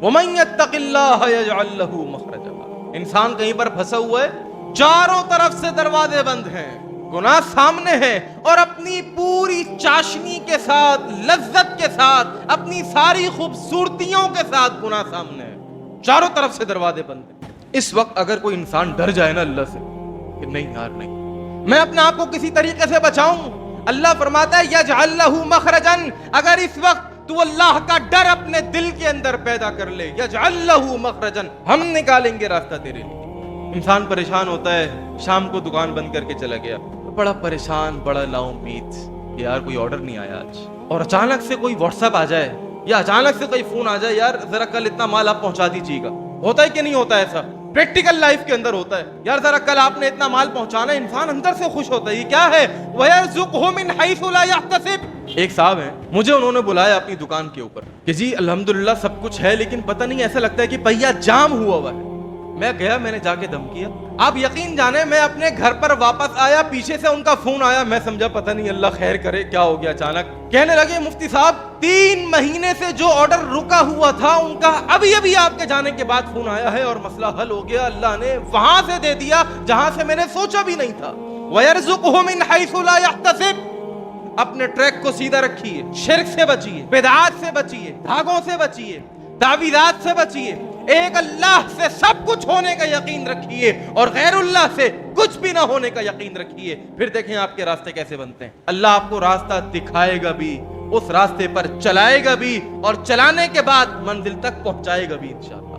وَمَن يَتَّقِ اللَّهَ يَجْعَل لَّهُ مَخْرَجًا۔ انسان کہیں پر پھنسا ہوا ہے، چاروں طرف سے دروازے بند ہیں، گناہ سامنے ہے، اور اپنی پوری چاشنی کے ساتھ، لذت کے ساتھ، اپنی ساری خوبصورتیوں کے ساتھ گناہ سامنے ہے، چاروں طرف سے دروازے بند ہیں۔ اس وقت اگر کوئی انسان ڈر جائے نا اللہ سے کہ نہیں یار نہیں، میں اپنے آپ کو کسی طریقے سے بچاؤں، اللہ فرماتا ہے یجعل لہ مخرجا، اگر اس وقت تو اللہ کا ڈر اپنے دل کے اندر پیدا کر لے، یجعل لہ مخرجا، ہم نکالیں گے راستہ تیرے لیے۔ انسان پریشان ہوتا ہے، شام کو دکان بند کر کے چلا گیا، بڑا پریشان، بڑا لا امید کہ یار کوئی آرڈر نہیں آیا آج، اور اچانک سے کوئی واٹس ایپ آ جائے یا اچانک سے کوئی فون آ جائے، یار ذرا کل اتنا مال آپ پہنچا دیجیے گا۔ ہوتا ہے کہ نہیں ہوتا ایسا؟ پریکٹیکل لائف کے اندر ہوتا ہے، یار ذرا کل آپ نے اتنا مال پہنچانا ہے، انسان اندر سے خوش ہوتا ہے۔ یہ کیا ہے؟ وَيَرْزُقْهُ مِنْ حَيْثُ لَا يَحْتَسِبْ۔ ایک صاحب ہیں، مجھے انہوں نے بلایا اپنی دکان کے اوپر کہ جی الحمدللہ سب کچھ ہے، لیکن پتہ نہیں ایسا لگتا ہے کہ پہیا جام ہوا ہے۔ میں گیا، میں نے جا کے دم کیا، آپ یقین جانے میں اپنے گھر پر واپس آیا، پیچھے سے ان کا فون آیا، میں سمجھا پتہ نہیں اللہ خیر کرے کیا ہو گیا۔ اچانک کہنے لگے مفتی صاحب 3 مہینے سے جو آرڈر رکا ہوا تھا ان کا ابھی آپ کے جانے کے بعد فون آیا ہے اور مسئلہ حل ہو گیا، اللہ نے وہاں سے دے دیا جہاں سے میں نے سوچا بھی نہیں تھا۔ وَيَرْزُقْهُ مِنْ حَيْثُ لَا يَحْتَسِبْ۔ اپنے ٹریک کو سیدھا رکھیے، شرک سے بچیے، بدعات سے بچیے، دھاگوں سے بچیے، تعویذات سے بچیے، ایک اللہ سے سب کچھ ہونے کا یقین رکھیے اور غیر اللہ سے کچھ بھی نہ ہونے کا یقین رکھیے، پھر دیکھیں آپ کے راستے کیسے بنتے ہیں۔ اللہ آپ کو راستہ دکھائے گا بھی، اس راستے پر چلائے گا بھی، اور چلانے کے بعد منزل تک پہنچائے گا بھی انشاءاللہ۔